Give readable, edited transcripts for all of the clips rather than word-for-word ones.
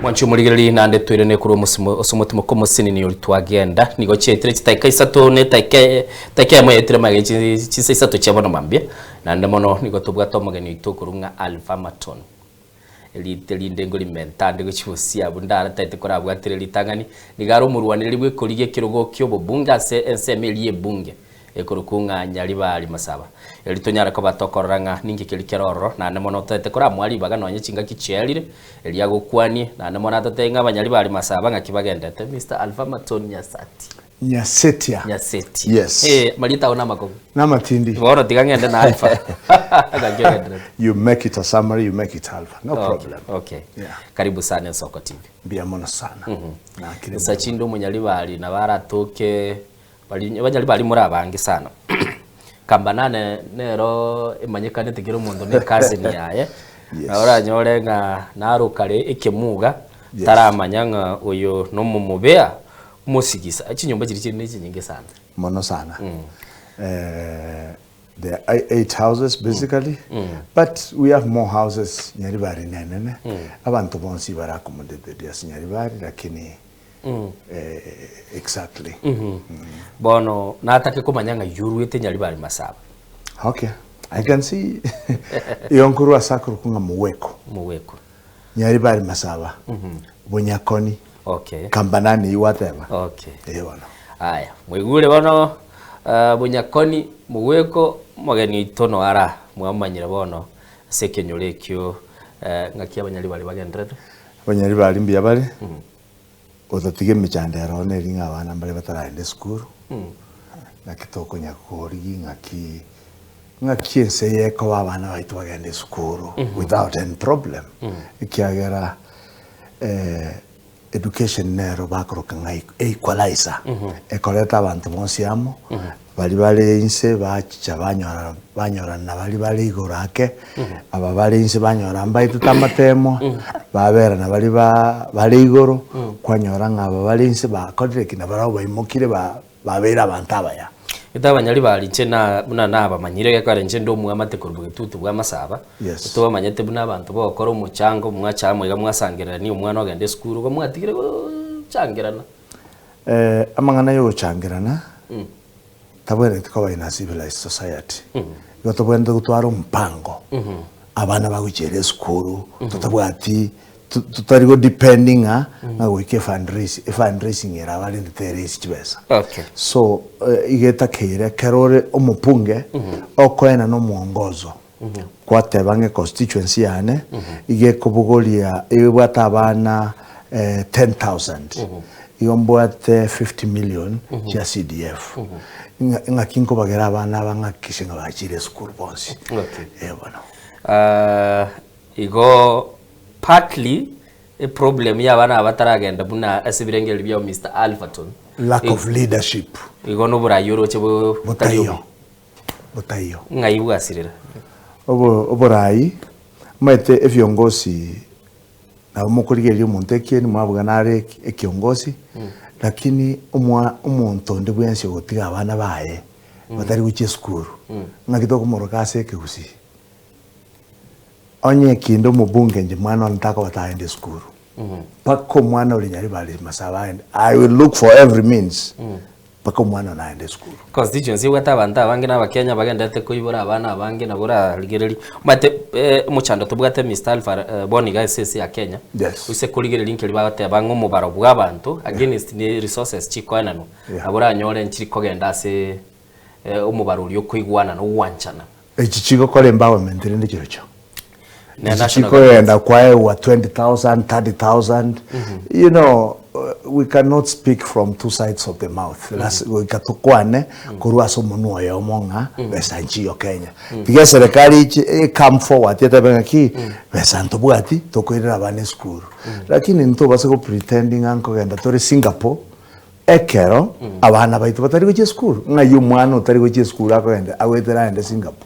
Mwanchu muligiriri nande twirene kuri umutima ko musini ni uri twagenda nigo cyetre kitaika isato ne taike mo yetre mageci cise isato cyabono mambye nande mono nigo tubwa tomagani itokurunga Alphamatone elite ngoli mentande go chibusi abundara taite kora bwatire litangani nigaro murwanire bwe koriye kirogo kyobo bunga se ensemelie bunge ekurukunga Nyaribari Masaba elitonyara ko batokoranga ningi kilikeroro nande mono taite kora mwali bagano nyichinga kicherire eliago kwani nande mono tatenga Nyaribari Masaba ngakibagendete Mr. Alphamatone Nyasetia. Yes. Malita ona Machogu. Namatindi. Bora tigangende na Alpha. You make it a summary, you make it Alpha. No problem. Okay. Yeah. Karibu sana Soko TV. Biamono sana. Sachindo Munyaribari na baratoke Banyaribari muri abangi sana. Kambanane nero imanyekane tigiro mundu ne kazi ni yaye. Ahora nyorenga narukare ikimuga taramanyanga uyo no mumubea musigisa ikinyumba kiri n'iki nyinge sana mono sana. There are 8 houses basically, but we have more houses Nyaribari nene abantu bonsi barakomodete ya Nyaribari lakini exactly. Bono natake kumanyanga yuruete Nyaribari Masaba. Okay, I can see yonkuru asakuru kunga muweko Nyaribari Masaba Bunyakoni. Okay. Kambanani whatever. Okay. Bano. Aya, mwigure bano Bunyakoni muweko magani tono ara mwamanyira bono sekenyolekyo ngakia Banyaribari bagendrede. Banyaribari mbya bari. Otatige michandero ne ringa abana mbale bataraende school. Na kitoko nyakori ngaki enseye ko abana baitu bagende school without any problem. Ikiagera education nero bakoroka ngai equalizer ekoleta abantu bonsi amo bali inse bachicha banyora na bali igorake aba bali inse banyora mbaitu tamatemo babera na bali igoro kwanyora ngaba bali inse bakodire kina barabo bayimukire babera abantu abaya Banyaribari cena buna naba manyire kwa renje ndo muamatekoro bwetutu bwa Masaba tuba manyete buna abantu bokora umuchango mwachamwe gamwasangira ni umwana ogende school go mwatigire go changirana amangana yo changirana tabwere tikoba ina civilized society yo tobwende gutwara umpango abana bagujere school tutabwati tutari go depending na wike fundraising era bali nteresi chibesa. Okay. So igeta kire kerore omupunge okoena no muongozo kwate bange constituency yane ige kubugolia ibwata abana 10,000 iyombwate 50 million ya CDF ngakinko bagera abana bangakishinga bachire school bonsi. Okay. Bano igo partly a problem y'abana abataragenda buna asibirengeli bya Mr. Alphamatone lack of leadership igono burayoro cyo butayo ngayibwasirira oborai mete efyongosi na mukurigeri umuntu ekeni mwabuganare ekiongosi lakini umuntu ndibwense gotiga abana baye batari guche school ngakitoko morokase ekeusi onye kindo mubunge nje mwana ntaka wataende school pako mwana uli Nyaribari Masaba I will look for every means pako mwana naende school constituency watabanta abange n'abakenya bagendete kuyibura abana abange nabura ligereri mate muchando tubwate Mr. Alpha boni guys ya Kenya use kuligereri link libate abango mubaro bw'abantu against the resources chikwanano abura nyore nchiri kogenda se umubaro yo kwigwana no wanchana echichigo kole empowerment ndi kirocho Chiko and acquire what 20,000, 30,000. You know, we cannot speak from two sides of the mouth. We katukwane kurua somonua ya omonga besanchi yo Kenya. Because serikali come forward yeta bengaki besanto bwati tokoira bane school. Lakini nto basako pretending anko genda tori Singapore ekero abana baitu batari go school. Ngayu mwana utari go school akogenda awetera ende Singapore.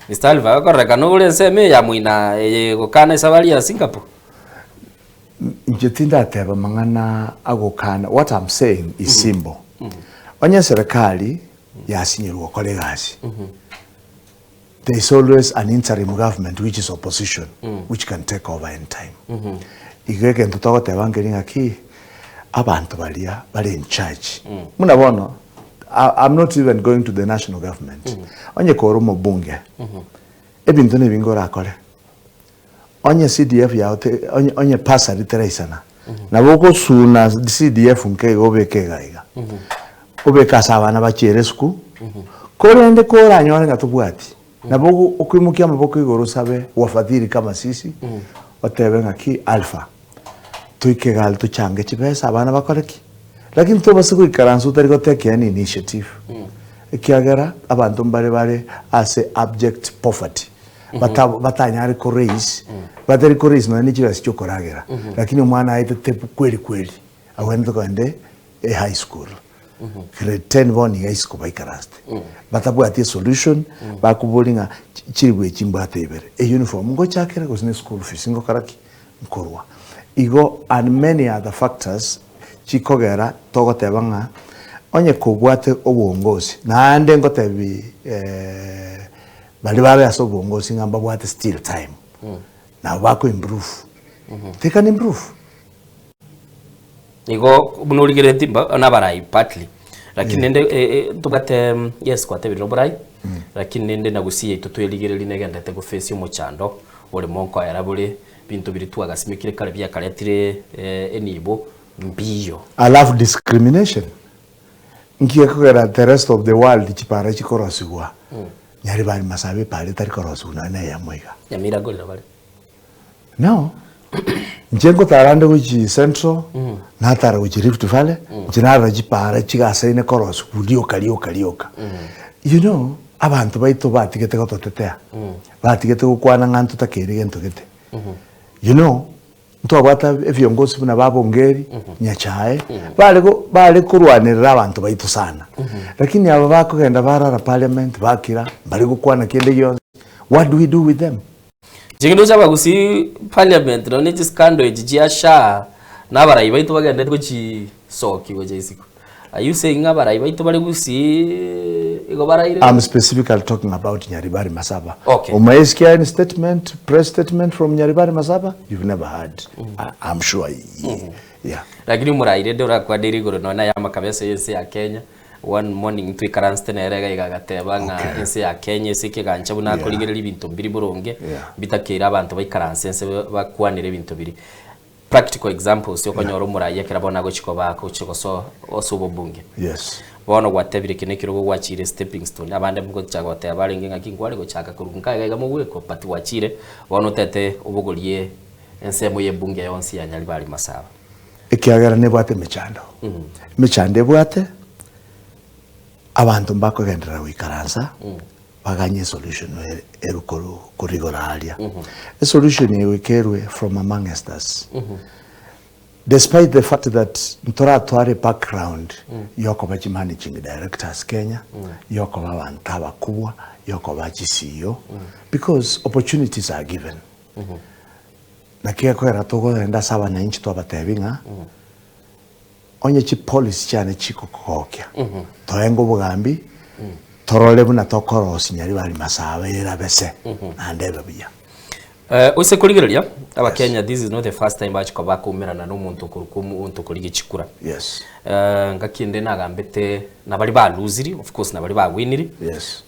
Mr. Alva koreka no ule seme ya muina gukana isabali ya Singapore. Njetinda teba mangana agukana. What I'm saying is simple. Onye serikali ya sinyirwa kolegasi. There is always an interim government which is opposition which can take over in time. igeke ntutogo tebangeringa ki abantu bali in charge. Muna bono, I'm not even going to the national government. Onye koro mo bunge. Ebintu ne bingora akole. Onye CDF ya onye pasa litereisana. Na boko suna CDF nke obeke gaiga. Obeka sabana bachere sku. Korende kora nyone ngatubwati. Na boko okwimukia maboko igoro sabe wafadhili kama sisi. Otebenga ki alpha. Tuike gal tu change chipesa abana bakoreki. Lakini to basiku ikaransu tariko take any initiative. Kiagera abantu bare as abject poverty. Batanyari ko raise. Batari ko raise mani chiba sicho koragera. Lakini umwana aite tepu kweli. Awende to kande high school. Grade 10 boni high school baikaraste. Batabu ati solution bakubolinga chiribwe chimbate ibere. Uniform ngo chakera ko sine school fees ngo karaki nkorwa. Igo and many other factors chikogera togo tebanga onye kugwate obongozi na ande ngotebi bali aso obongozi ngamba bwate still time na bako improve they can improve igo bunurigere timba na barai partly lakini nende tugate yes kwate biro barai lakini nende nagusiye tutweligere linegendete go face umuchando ore monko yarabule bintu biritu agasimikire kare bya karetire enibo mbiyo. I love discrimination. Ngiye kugera the rest of the world chipara chikorosigwa. Nyaribari Masaba pale tari korosuna na ya mwiga. Ya miragolira bale. No. Njengo tarande uchi central na tara uchi Rift Valley jinara chipara chigasa ine korosu kulioka. You know abantu baito batigete gototetea. Batigete gukwana ngantu takeri gento gete. You know, nto abata eviongozi buna babongeri nyachae bale kurwanirira abantu baitu sana. Lakini aba bakugenda barara parliament bakira bali gukwana kende yonse. What do we do with them? Jingindo chaba gusi parliament no ni scandal ejia sha na barayi baitu bagenda ko chi soki weje isiko. Are you saying abarayi baitu bali gusi I'm specifically talking about Nyaribari Masaba. Okay. Umaisikia any statement, press statement from Nyaribari Masaba? You've never heard. I'm sure. Yeah. Lakini muraire ndora kwa diri goro nona ya makabese yese ya Kenya. One morning tu ikaranste nerega igagateba nga yese ya Kenya sike gancha buna koligere ibintu biri buronge bitakira abantu bayikaranse nse bakwanire ibintu biri. Practical examples yo konyoro muraye kirabona go chiko bako chiko so osubo bunge. Yes. Bono gwatebire kine kirogo gwachire stepping stone abande mugo chagote abaringe ngakingwale go chaka kurunga gaga mugweko pati wachire bono tete ubugolie ensemo ye bunge yonsi ya Nyaribari Masaba ikiagara ne bwate mechando mechande bwate abantu mbako gendera wikaransa baganye solution erukoro kurigoralia a solution yewekerwe from among us. Despite the fact that ntora tware background yoko bachi managing directors Kenya yoko babantaba kubwa yoko bachi CEO because opportunities are given na kia kwera togo enda sawa na inchi to batebinga onye chi policy cyane chiko kokya toengo bugambi torole buna tokorosi Nyaribari Masaba era bese andebe biya. Use kurigereria aba Kenya, this is not the first time bachiko bakumirana n'umuntu kurukumu untu kurigi chikura. Yes. Ngakinde nagambete nabali ba luziri, of course nabali ba winiri. Yes.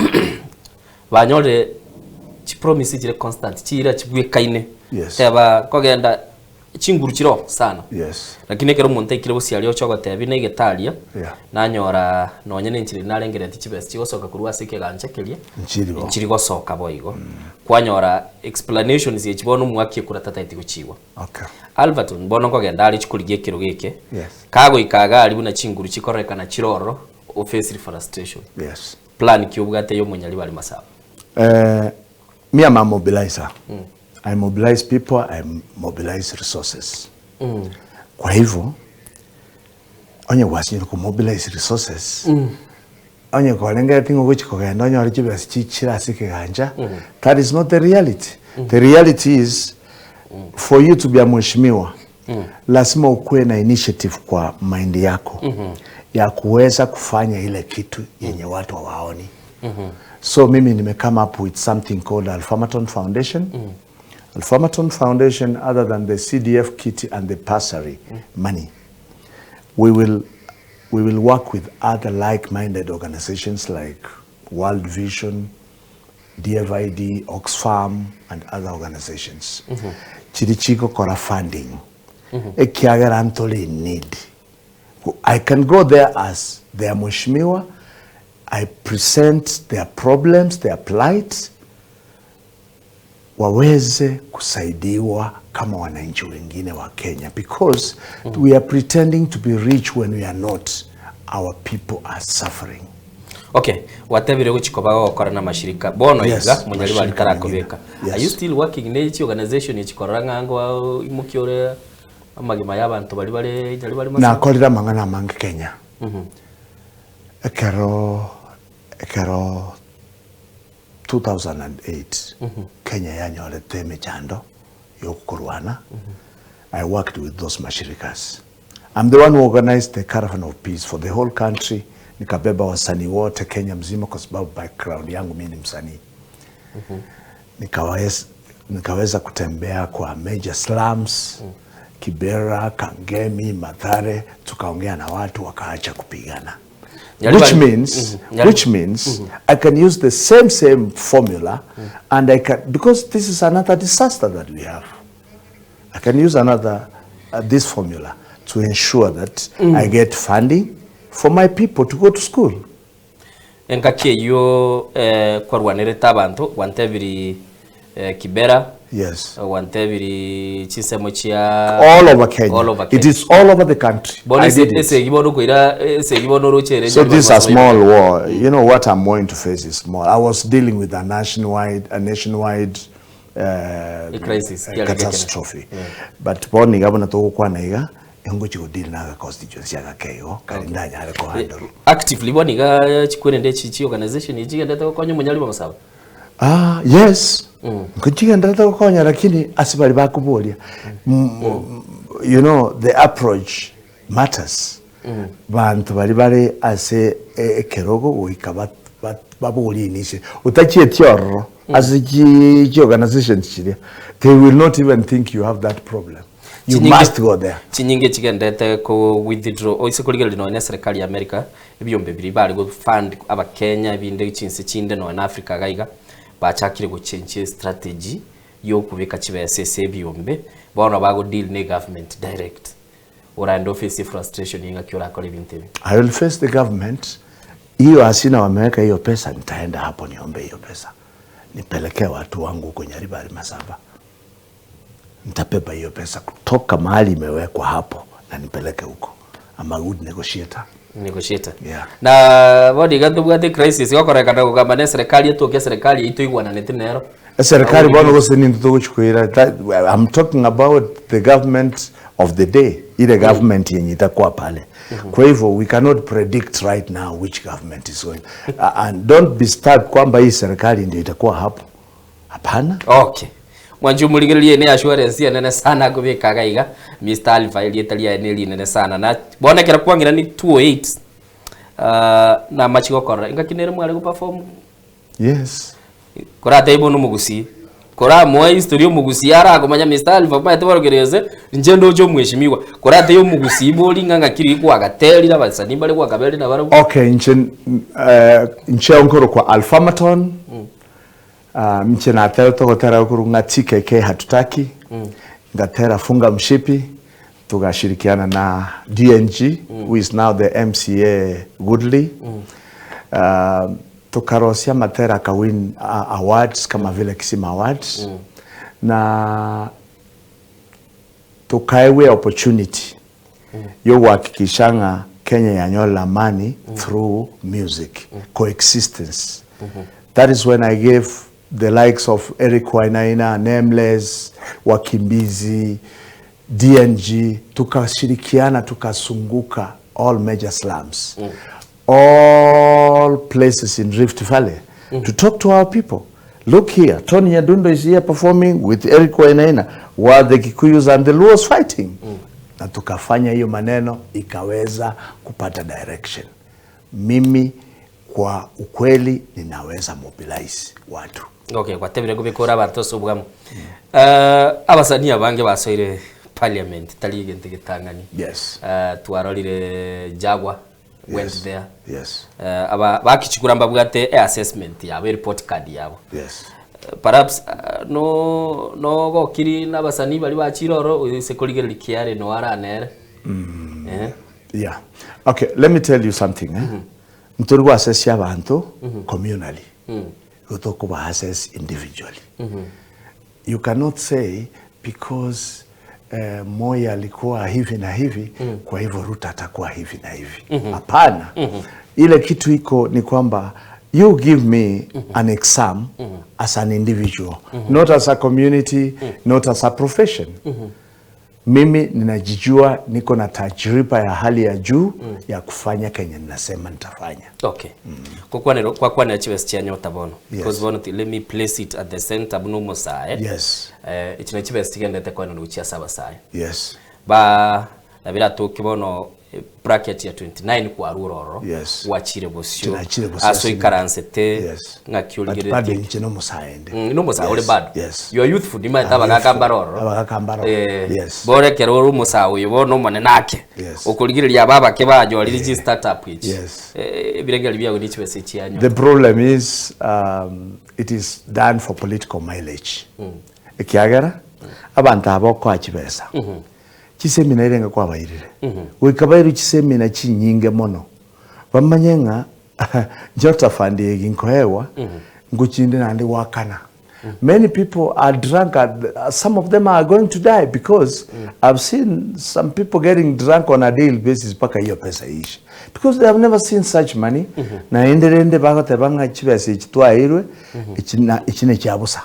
Banyole chi promise dire constant chira chibwe kaine. Yes. Teba kogenda chingurukiro sana. Yes. Lakini kero umuntu ikire busi yali ochogo tebi ne getalia. Yeah. Nanyora nonyene nchiri nalengere tichibes chigosoka kuruwa sike ganchekelie. Nchiri gosoka boigo. Kwanyora explanations yechibono mwaki kuratata itiguchiwa. Okay. Alphamatone bono kogenda ali chikuligie kiro gike. Yes. Kago ikaga ali buna chinguru chikoreka na chiroro o face reforestation. Yes. Plan kiubugate yo Nyaribari Masaba. Me am a mobilizer. I mobilize people, I mobilize resources. Kwa hivyo onye wasnyiro ku mobilize resources. Onye kolenga tingo kuchiko genda onye orichibe chichira sike ganja. That is not the reality. The reality is for you to be a mheshimiwa lazima ukue na initiative kwa mind yako ya kuweza kufanya ile kitu yenye watu hawaoni. So mimi nime come up with something called Alphamatone Foundation. Alphamatone Foundation, other than the CDF kit and the bursary money, we will work with other like-minded organizations like World Vision, DFID, Oxfam, and other organizations. Chirichiko kora funding. Ekiagarantoli need. I can go there as their mheshimiwa. I present their problems, their plight. Waweze kusaidiwa kama wananchi wengine wa Kenya, because we are pretending to be rich when we are not. Our people are suffering. Okay, watebire guchikoba gukora na mashirika bono iga munyaribari karakobeka. Are you still working in each organization ichikoranga ngo imukiore amagima y'abantu bari Nyaribari Masaba? Na korira mangana mange Kenya. Ekero 2008 Kenya yanyorete mechando yokukurwana. I worked with those mashirikas. I'm the one who organized the Caravan of Peace for the whole country. Nikabeba wasanii wote Kenya mzima kwa sababu background yangu mimi ni msanii. Nikaweza kutembea kwa major slums, Kibera, Kangemi, Mathare, tukaongea na watu wakaacha kupigana. Which means I can use the same formula and I can, because this is another disaster that we have. I can use this formula to ensure that I get funding for my people to go to school. Enkakie yo kwarwanireta abantu wantebiri Kibera. Yes. Wantebiri chisemo chia all over Kenya. It is all over the country. I did it. So this is a small war. You know what I'm going to face is small. I was dealing with a nationwide crisis, catastrophe. But boni gabona to kwa naiga ngo chiko deal na constituency ya kego kalindanya ale ko handle. Actively boni ga chikwende chichi organization ichigenda to konyo Nyaribari Masaba. Yes. Kuchigenda to konya lakini asibali bakubolia. You know, the approach matters. Bantu bali ase ekerogo uikaba babuli inishe utachie tioro as the organization chile, they will not even think you have that problem. You must go there. Chinyinge chigendete ko withdraw oise kuligera lino na serikali ya America ebyombe biri bari go fund aba Kenya binde chinse chinde no na Africa gaiga bachakire go change strategy yo kubika chibesese ebyombe bona bago deal ne government direct or and office frustration inga kyora kole binte. I will face the government. Hiyo asina wameweka hiyo pesa, nitaenda hapo niombe hiyo pesa. Nipelekea watu wangu huko Nyaribari Masaba. Nitapepa hiyo pesa kutoka mahali imewekwa hapo na nipeleke huko. I'm a good negotiator. Yeah. Na bodi gando bwate crisis yokoreka na kugamba serikali yetu ke serikali itu igwana netinero. Serikali bono gose ni ntuguchukira. I'm talking about the government of the day. Ile government yenye itakuwa pale. Kwa hivyo we cannot predict right now which government is going. And don't be stuck kwamba hii serikali ndio itakuwa hapo. Hapana. Okay. Mwanju muligerie ne assurance ya nene sana kubika gaiga Mr. Alpha ilietalia eneli nene sana na bona kira kwangira ni 208 na machiko kora inga kinere mwale ku perform. Yes. Kora taibo no mugusi kora mwa history mugusi ara kumanya Mr. Alpha pa twarogereze njendo jo mweshimiwa kora tayo mugusi boli nganga kiri kwa gateli na basani bali kwa kabeli na baro. Okay, nche onkoro kwa Alphamatone. Mchena atero toko tera ukuru ngatikeke hatutaki. Ngatera funga mshipi. Tukashirikiana na DNG, who is now the MCA Goodley. Tukarosia matera kawin awards kama vile Kisima Awards. Na tukaiwe opportunity. Yo wakikishanga Kenya yanyola amani through music, coexistence. That is when I gave the likes of Eric Wainaina, Nameless, Wakimbizi, DNG, tukashirikiana, tukasunguka all major slums, all places in Rift Valley, to talk to our people. Look here, Tony Yadundo is here performing with Eric Wainaina, while the Kikuyus and the Luos fighting. Na tukafanya hiyo maneno, ikaweza kupata direction. Mimi kwa ukweli ninaweza mobilize watu. Okay, kwa tebire kubikora bartoso bwamo. Abasani abange basoire parliament talige ntigitangani. Yes. Twarorire Jagwa went there. Yes. Aba bakichikura mbabwate assessment yabo report card yabo. Yes. Perhaps no gokiri nabasani bali bachiroro sekoligere likiare no aranere. Yeah. Okay, let me tell you something. Mturwa assess abantu communally. You talk about assess individually. You cannot say because Moi alikuwa hivi na hivi kwa hivyo Ruto atakuwa hivi na hivi. Hapana. Ile kitu iko ni kwamba you give me an exam as an individual, not as a community, not as a profession. Mimi ninajijua niko na tajriba ya hali ya juu ya kufanya Kenya ninasema nitafanya. Okay. Kwa kwa na chiwe stia nyota bono. Because bono let me place it at the center buno mosae. Yes. Ichina chiwe stia ndete kwa no uchia saba sai. Yes. Ba na bila tokibono bracket ya 29 kwa ruroro. Yes. Wachire bosio. Aso ikaransete nga kyulgire. Bado nchino musaende. No musa ole bado. Yes. You are youthful dima tabagakambaroro. Abagakambaroro. Yes. Bore keroro musa uyo bono mone nake. Okulgiriria baba ke bajo ali startup which. Yes. Birengeli bya uri chiwe sechianyo. The problem is it is done for political mileage. Ekiagera abantu aboko achibesa. Chisemina irenga kwa bayirire. Wekabayiru chisemina chinyinge mono. Bamanyenga jota fandi ginkoewa nguchinde nandi wakana. Many people are drunk some of them are going to die because I've seen some people getting drunk on a daily basis paka hiyo pesa ishi. Because they have never seen such money. Na enderende bako tebanga chibese chitwairwe ichine chabusa.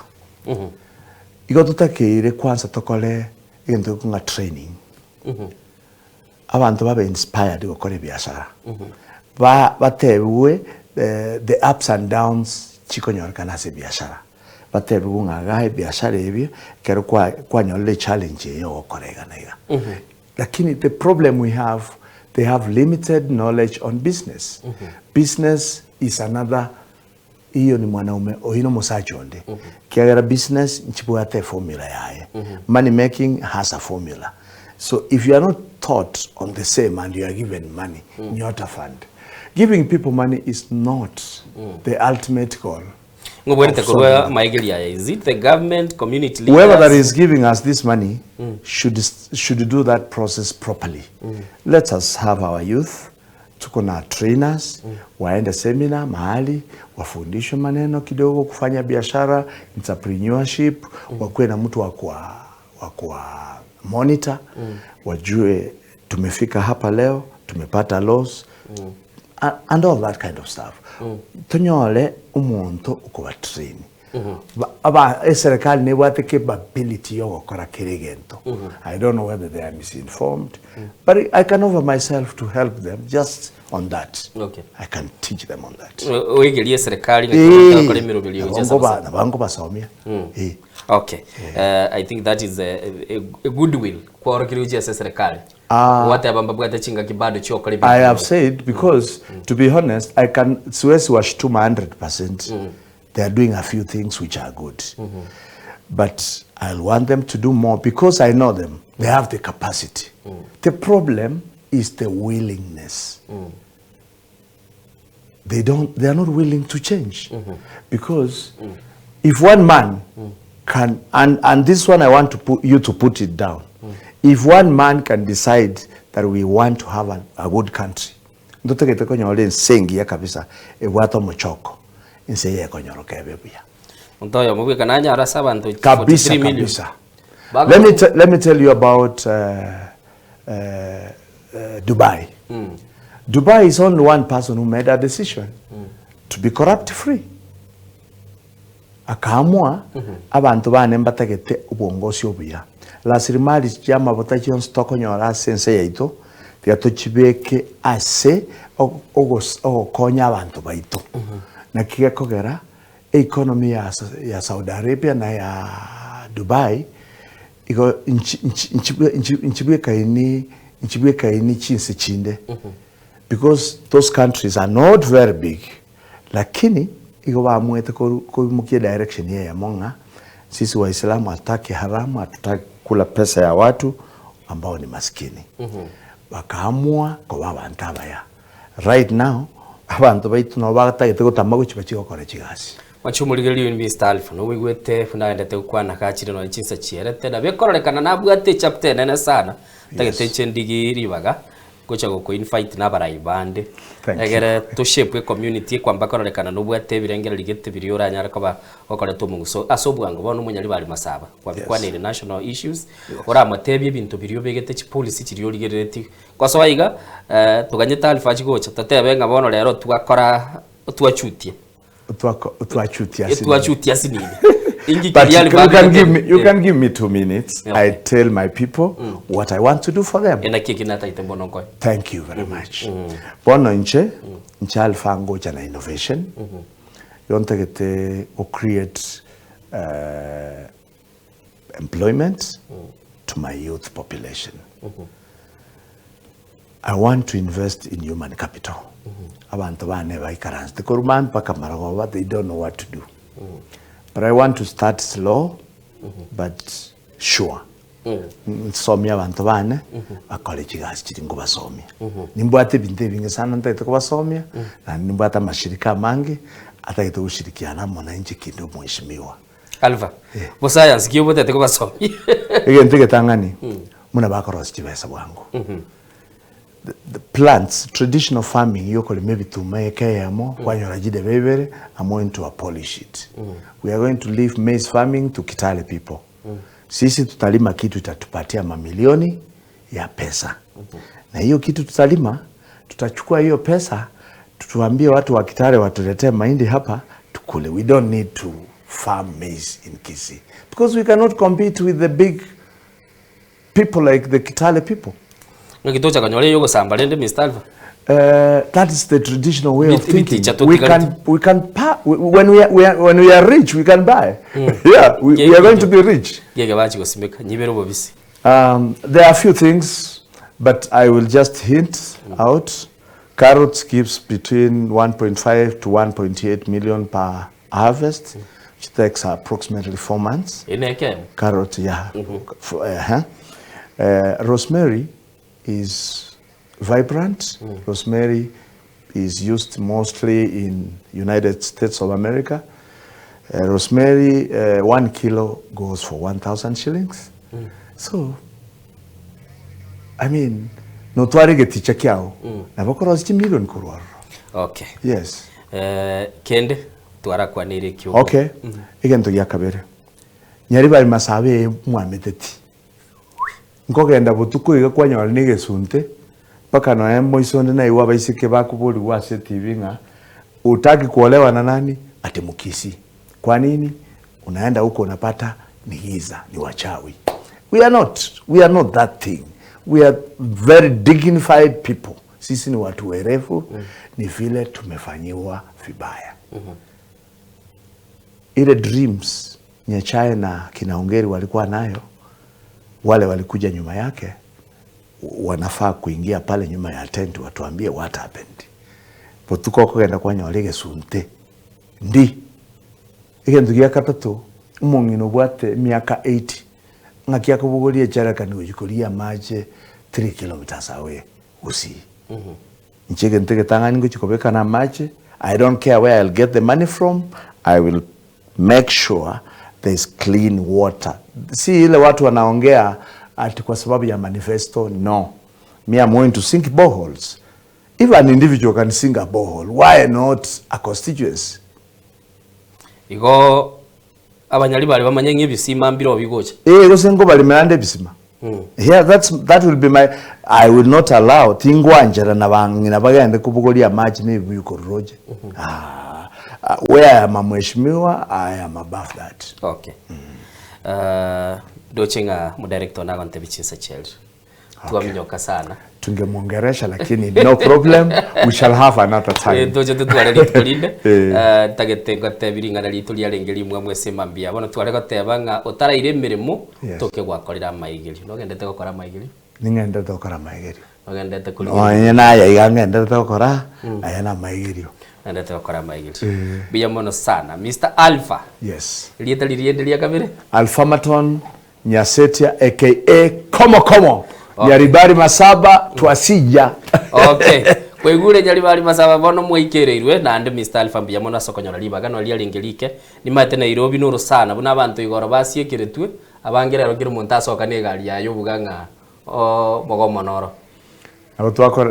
Iko tutakeire kwanza tokole into kunga training. Abantu babe inspired gukora biashara. Batewe the ups and downs chikonyorkana se biashara. Batewe ngaga biashara ebyo kero kwa nyole challenge yo gukorega nega. Lakini the problem we have, they have limited knowledge on business. Business is another iyo ni mwanaume ohino musajonde. Kiagera business nchibuate formula yae. Money making has a formula. So if you are not taught on the same and you are given money, not a fund. Giving people money is not the ultimate goal. Is it the government, community leaders? Whoever that is giving us this money should do that process properly. Let us have our youth, tuko na trainers, waende seminar mahali, wafundishwe maneno kidogo kufanya biashara, entrepreneurship, wakuwe na mtu wa monitor, wajue tumefika hapa leo, tumepata loss, and all that kind of stuff. Tonyole umuntu ukuba train. Aba serikali ne wate capability yo gukora kirigento. I don't know whether they are misinformed, but I can offer myself to help them just on that. Okay. I can teach them on that. Oigelie serikali na kore mirobili ujasa. Bango basomia. Okay. I think that is a goodwill kwa orokiri ujasa serikali. What I have said, because to be honest, I can Suez was 100%. They are doing a few things which are good. But I'll want them to do more because I know them. They have the capacity. The problem is the willingness. They are not willing to change. Because if one man can, and this one I want you to put it down. If one man can decide that we want to have a good country, ndoto keteko nyole sengi ya kabisa ebwato mochoko inse ye konyoro kebebuya ntoyo mubwe kananya arasa bantu 43 million. Let me tell you about Dubai. Dubai is only one person who made a decision to be corrupt free. Akamwa abantu bane mbatagete ubongosi obuya. Rasilimali chama botachi on stock nyora sense yaito tiatochibeke ase ogokonya abantu baito na kigekogera economy ya Saudi Arabia na ya Dubai iko nchibweka ini chinse chinde because those countries are not very big lakini iko baamwete kuimukia direction ya monga. Sisi Waislamu hataki haramu, hatutaki kula pesa ya watu ambao ni maskini. Bakaamua kwa abantu abaya. Right now abantu baitu no bagatagite gutamago chibachiko kora chigasi. Machumurigeli ni Mr. Alpha no wigwete funaendete ukwana kachire no chinsa chierete na bekorekana nabwate chapter nene sana. Tagete chendigiri baga gocha go invite na baraibande. Egere to shape community kwamba korekana no bwate birengera ligete biriora nyara kaba okore to munguso asobwango bono Nyaribari Masaba kwa bikwane national issues ora matebi ibintu biriyo begete chi policy chiriyo ligereti kwa swaiga tuganyeta Alpha chigocha tatebe ngabono rero twakora twachutie twachutia sinini. But you can give me 2 minutes. Okay. I tell my people what I want to do for them. Thank you very much. Bono nche Alpha ngoja na innovation. Yonte gete o create employment to my youth population. I want to invest in human capital. Abantu bane baikaranze tekorumam paka maragoba, they don't know what to do. But I want to start slow but sure. Somia abantu bane akole chigazi chiri ngo basomia. Nimbwate binte binge sana ntete ko basomia na nimbwata mashirika mangi ataite ushirikiana mona nchi kindu mheshimiwa. Alva. Bo science kiyo tete ko basomia. Igentege tangani. Muna bakorosi chibesa bwangu. The plants, traditional farming, yokoli maybe to make yamo, wanyorajide bebere, I'm going to abolish it. We are going to leave maize farming to Kitale people. Sisi tutalima kitu itatupatia mamilioni ya pesa. Na hiyo kitu tutalima, tutachukua hiyo pesa, tutuambie watu wa Kitale watuletee mahindi hapa, tukule. We don't need to farm maize in Kisii. Because we cannot compete with the big people like the Kitale people. That is the traditional way of thinking. We can buy when we are rich. We can buy. Yeah, we are going to be rich. There are a few things, but I will just hint out. Carrots gives between 1.5 to 1.8 million per harvest, which takes approximately 4 months. Carrot, yeah. Rosemary is vibrant. Rosemary is used mostly in United States of America. Rosemary, 1 kilo goes for 1,000 shillings. So, I mean, no tuare geticha kiao. Na bokoro sti million kurwaro. Okay. Yes. Kende tuara kwa nire kyo. Okay. Igento yakabere. Nyaribari Masabe mwameteti. Nkogenda butuku igakwanya nige sunte paka no moisonde na iwa baisike bakubuli wase TV nga utaki kuolewa na nani ati Mukisi. Kwa nini? Unaenda huko unapata ni giza, ni wachawi. We are not that thing. We are very dignified people. Sisi ni watu werefu, ni vile tumefanyiwa vibaya. Ile dreams Nyachae na kinaongeri walikuwa nayo, wale walikuja nyuma yake wanafaa kuingia pale nyuma ya tent watuambie what happened. Potuko kugenda kwanya walege sunte ndi igendo gya katatu umongino bwate miaka 80 ngakia kubugolie charaka ni ujikulia maje 3 kilometers away usi nchege ntege tangani ngochikobeka na maje. I don't care where I'll get the money from. I will make sure there's clean water. Si ile watu wanaongea ati kwa sababu ya manifesto. No. Me, I'm going to sink boreholes. If an individual can sink a borehole, why not a constituency? Igo abanyaribari bamanye nk'ibisima mbiro bigocha. Gosengo bali melande bisima. Yeah, that will be my. I will not allow tingwanjera na bangina bagende kubugoli amaji maybe yuko roje. Where I am a mheshimiwa, I am above that. Okay. Dochenga mu director na gonte bichinsa child. Tuaminyoka sana. Tungemongeresha lakini no problem, we shall have another time. Doje tutwale litulinde. Tagete gote biringa lituli alengeli mwe semambia. Bono twale gote banga otara ire mirimo toke gwakorera maigiri. No gendete gukora maigiri. Ningendete gukora maigiri. Ogendete kuli. Oyena ya igangendete okora ayana maigirio. Endete okora maigirio. Biya mono sana. Mr. Alpha. Yes. Lieta liriendelia kabire? Alphamatone Nyasetia aka Komo. Nyaribari Masaba twasija. Okay. Kwegure Nyaribari Masaba bono mweikereirwe na ande Mr. Alpha biya mono sokonyora libagano lia lingelike. Nimate Nairobi nuru sana. Buna abantu igoro basiekeretwe. Abangera rokire muntu asoka ne gari yayo buganga mogomonoro.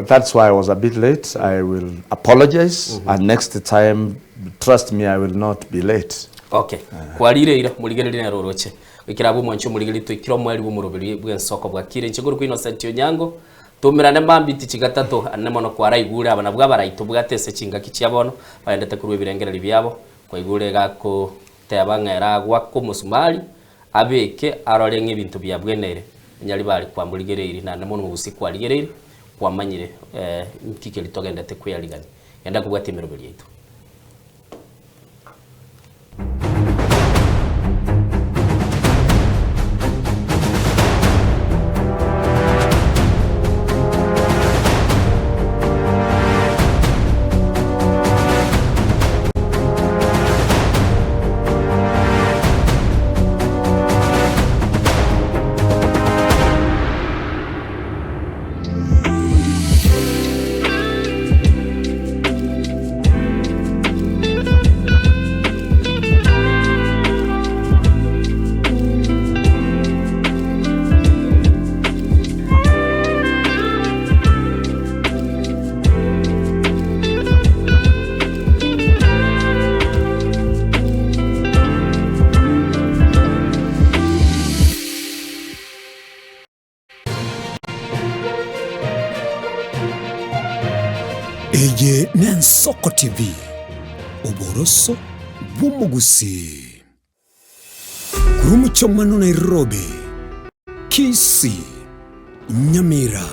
That's why I was a bit late. I will apologize and next time trust me I will not be late. Okay. Kwarire ira muligereri na roroche. Ikirabo mwancho muligeri to ikiro mwali bo murobiri bw'ensoko bwa kire nchiguru ku Innocent Onyango. Tumirane mbambiti chigatatu anemono kwa raigura abana bwa baraito bwatese chinga kichiabono baendete kuruwe birengereri byabo kwa igure gako tebangera gwa ko musumali abeke arorenge ibintu bya bwenere Nyaribari kwa muligereri na anemono usiku aligereri kwa manyire nkike litogendete kuyaligani yenda kubwate mirobiri yitu. Eye Nensoko TV Oboroso Bumugusi Kurumucho Mano Nairobi Kisii Nyamira